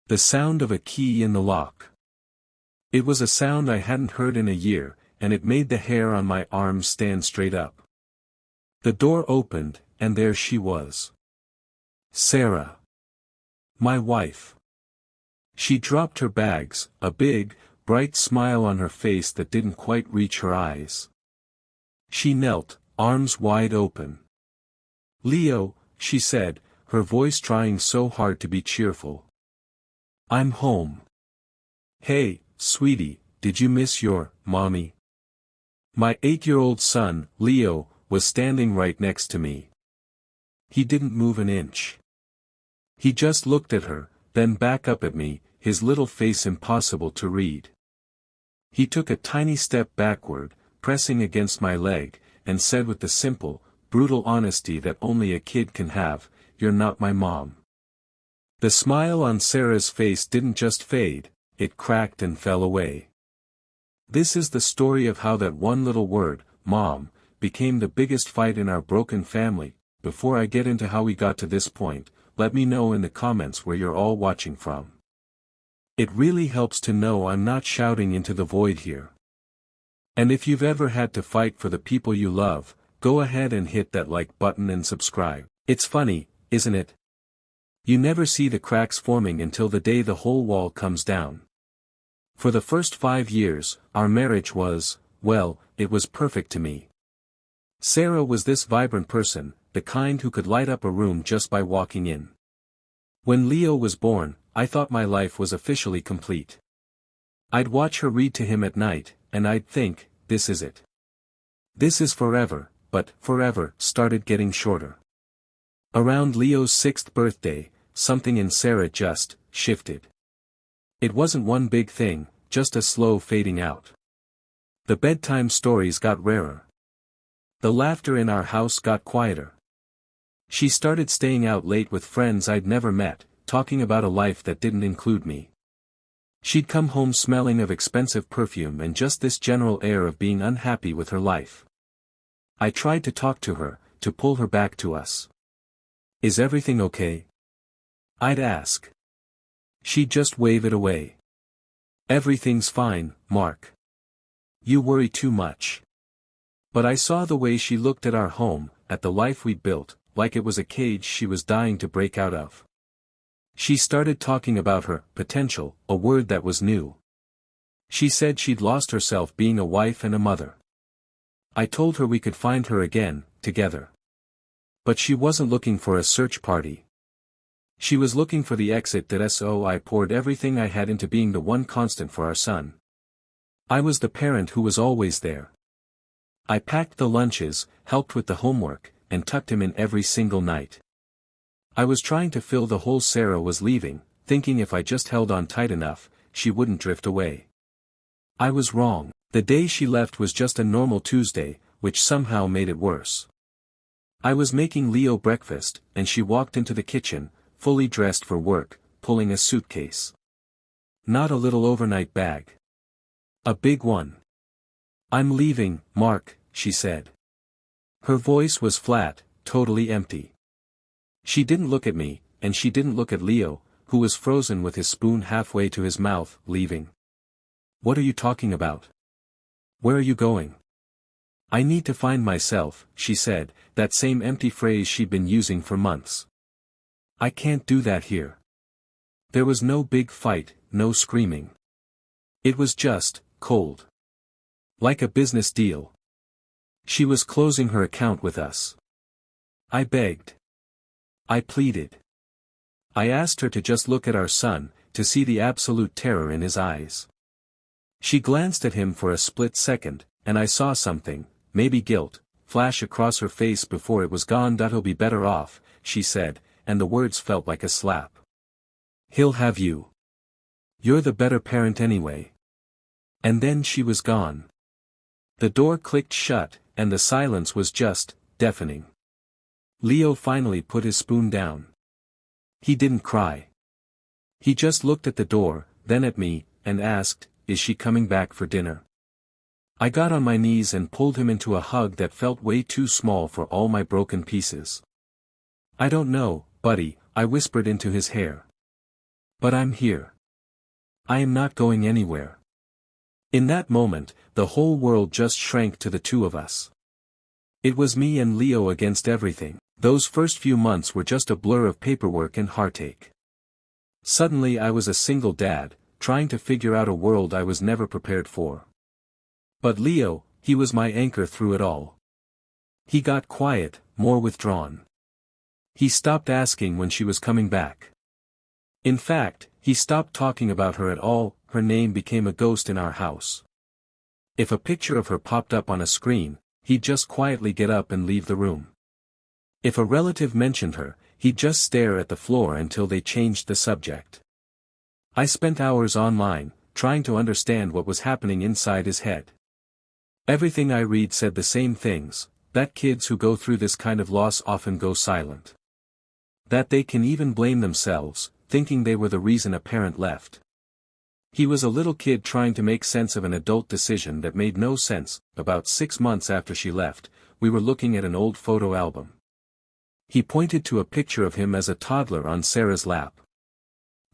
The sound of a key in the lock. It was a sound I hadn't heard in a year, and it made the hair on my arms stand straight up. The door opened, and there she was. Sarah. My wife. She dropped her bags, a big, bright smile on her face that didn't quite reach her eyes. She knelt, arms wide open. "Leo," she said, her voice trying so hard to be cheerful. "I'm home." "Hey, sweetie, did you miss your mommy?" My 8-year-old son, Leo, was standing right next to me. He didn't move an inch. He just looked at her, then back up at me, his little face impossible to read. He took a tiny step backward, pressing against my leg, and said with the simple, brutal honesty that only a kid can have, "You're not my mom." The smile on Sarah's face didn't just fade, it cracked and fell away. This is the story of how that one little word, Mom, became the biggest fight in our broken family. Before I get into how we got to this point, let me know in the comments where you're all watching from. It really helps to know I'm not shouting into the void here. And if you've ever had to fight for the people you love, go ahead and hit that like button and subscribe. It's funny, isn't it? You never see the cracks forming until the day the whole wall comes down. For the first 5 years, our marriage was, well, it was perfect to me. Sarah was this vibrant person, the kind who could light up a room just by walking in. When Leo was born, I thought my life was officially complete. I'd watch her read to him at night, and I'd think, this is it. This is forever, but forever started getting shorter. Around Leo's 6th birthday, something in Sarah just shifted. It wasn't one big thing, just a slow fading out. The bedtime stories got rarer. The laughter in our house got quieter. She started staying out late with friends I'd never met, talking about a life that didn't include me. She'd come home smelling of expensive perfume and just this general air of being unhappy with her life. I tried to talk to her, to pull her back to us. "Is everything okay?" I'd ask. She'd just wave it away. "Everything's fine, Mark. You worry too much." But I saw the way she looked at our home, at the life we'd built, like it was a cage she was dying to break out of. She started talking about her potential, a word that was new. She said she'd lost herself being a wife and a mother. I told her we could find her again, together. But she wasn't looking for a search party. She was looking for the exit that so I poured everything I had into being the one constant for our son. I was the parent who was always there. I packed the lunches, helped with the homework, and tucked him in every single night. I was trying to fill the hole Sarah was leaving, thinking if I just held on tight enough, she wouldn't drift away. I was wrong. The day she left was just a normal Tuesday, which somehow made it worse. I was making Leo breakfast, and she walked into the kitchen, fully dressed for work, pulling a suitcase. Not a little overnight bag. A big one. "I'm leaving, Mark," she said. Her voice was flat, totally empty. She didn't look at me, and she didn't look at Leo, who was frozen with his spoon halfway to his mouth. "Leaving? What are you talking about? Where are you going?" "I need to find myself," she said, that same empty phrase she'd been using for months. "I can't do that here." There was no big fight, no screaming. It was just cold. Like a business deal. She was closing her account with us. I begged. I pleaded. I asked her to just look at our son, to see the absolute terror in his eyes. She glanced at him for a split second, and I saw something, maybe guilt, flash across her face before it was gone. "He'll be better off," she said, and the words felt like a slap. "He'll have you. You're the better parent anyway." And then she was gone. The door clicked shut, and the silence was just deafening. Leo finally put his spoon down. He didn't cry. He just looked at the door, then at me, and asked, "Is she coming back for dinner?" I got on my knees and pulled him into a hug that felt way too small for all my broken pieces. "I don't know, buddy," I whispered into his hair. But I'm here. I am not going anywhere. In that moment, the whole world just shrank to the two of us. It was me and Leo against everything. Those first few months were just a blur of paperwork and heartache. Suddenly I was a single dad, trying to figure out a world I was never prepared for. But Leo, he was my anchor through it all. He got quiet, more withdrawn. He stopped asking when she was coming back. In fact, he stopped talking about her at all. Her name became a ghost in our house. If a picture of her popped up on a screen, he'd just quietly get up and leave the room. If a relative mentioned her, he'd just stare at the floor until they changed the subject. I spent hours online, trying to understand what was happening inside his head. Everything I read said the same things, that kids who go through this kind of loss often go silent. That they can even blame themselves, thinking they were the reason a parent left. He was a little kid trying to make sense of an adult decision that made no sense. About 6 months after she left, we were looking at an old photo album. He pointed to a picture of him as a toddler on Sarah's lap.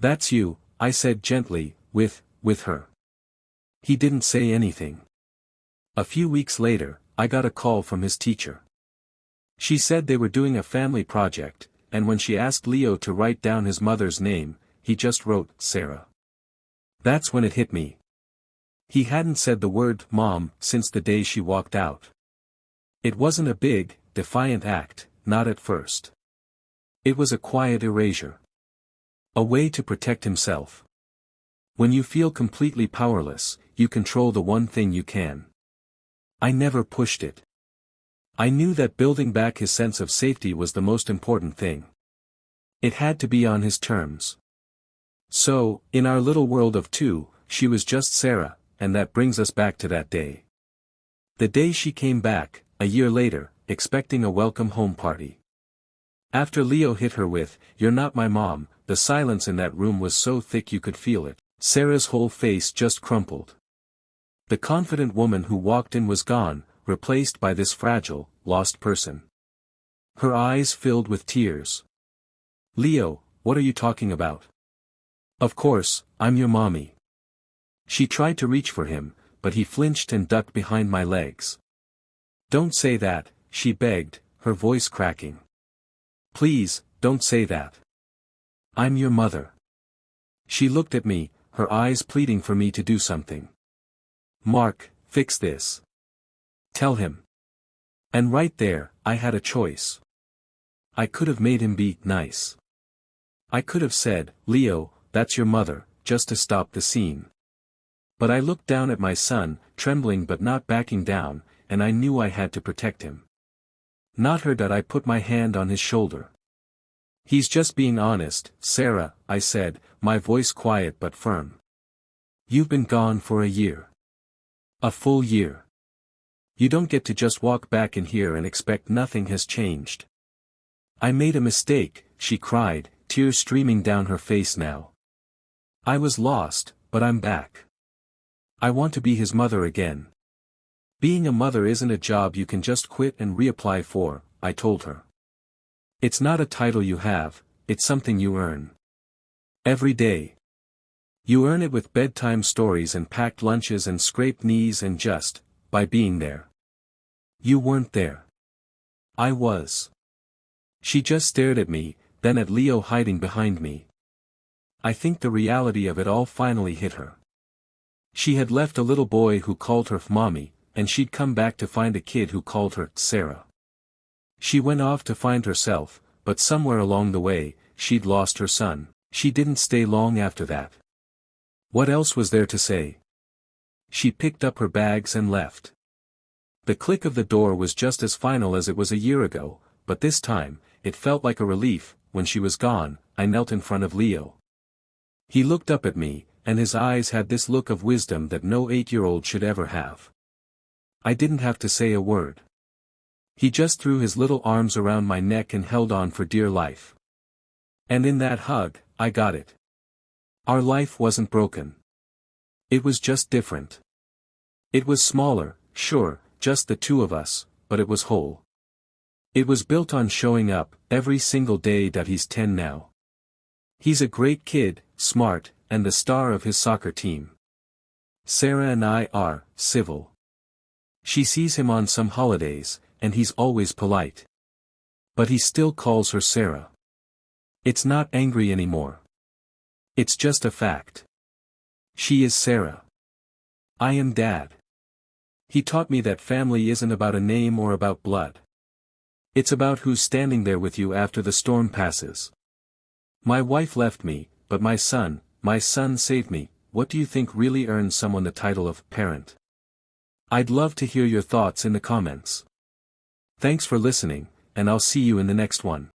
"That's you," I said gently, with her. He didn't say anything. A few weeks later, I got a call from his teacher. She said they were doing a family project, and when she asked Leo to write down his mother's name, he just wrote, Sarah. That's when it hit me. He hadn't said the word, Mom, since the day she walked out. It wasn't a big, defiant act, not at first. It was a quiet erasure. A way to protect himself. When you feel completely powerless, you control the one thing you can. I never pushed it. I knew that building back his sense of safety was the most important thing. It had to be on his terms. So, in our little world of two, she was just Sarah, and that brings us back to that day. The day she came back, a year later, expecting a welcome home party. After Leo hit her with, "You're not my mom," the silence in that room was so thick you could feel it. Sarah's whole face just crumpled. The confident woman who walked in was gone, replaced by this fragile, lost person. Her eyes filled with tears. "Leo, what are you talking about?" "Of course, I'm your mommy." She tried to reach for him, but he flinched and ducked behind my legs. "Don't say that," she begged, her voice cracking. "Please, don't say that. I'm your mother." She looked at me, her eyes pleading for me to do something. "Mark, fix this. Tell him." And right there, I had a choice. I could have made him be nice. I could have said, "Leo, that's your mother," just to stop the scene. But I looked down at my son, trembling but not backing down, and I knew I had to protect him. "Not her, that I put my hand on his shoulder. "He's just being honest, Sarah," I said, my voice quiet but firm. "You've been gone for a year. A full year. You don't get to just walk back in here and expect nothing has changed." "I made a mistake," she cried, tears streaming down her face now. "I was lost, but I'm back. I want to be his mother again." "Being a mother isn't a job you can just quit and reapply for," I told her. "It's not a title you have, it's something you earn. Every day. You earn it with bedtime stories and packed lunches and scraped knees and just, by being there." "You weren't there." "I was." She just stared at me, then at Leo hiding behind me. I think the reality of it all finally hit her. She had left a little boy who called her mommy, and she'd come back to find a kid who called her Sarah. She went off to find herself, but somewhere along the way, she'd lost her son. She didn't stay long after that. What else was there to say? She picked up her bags and left. The click of the door was just as final as it was a year ago, but this time, it felt like a relief. When she was gone, I knelt in front of Leo. He looked up at me, and his eyes had this look of wisdom that no 8-year-old should ever have. I didn't have to say a word. He just threw his little arms around my neck and held on for dear life. And in that hug, I got it. Our life wasn't broken. It was just different. It was smaller, sure, just the two of us, but it was whole. It was built on showing up, every single day that he's 10 now. He's a great kid, smart, and the star of his soccer team. Sarah and I are civil. She sees him on some holidays, and he's always polite. But he still calls her Sarah. It's not angry anymore. It's just a fact. She is Sarah. I am Dad. He taught me that family isn't about a name or about blood. It's about who's standing there with you after the storm passes. My wife left me, but my son saved me. What do you think really earns someone the title of parent? I'd love to hear your thoughts in the comments. Thanks for listening, and I'll see you in the next one.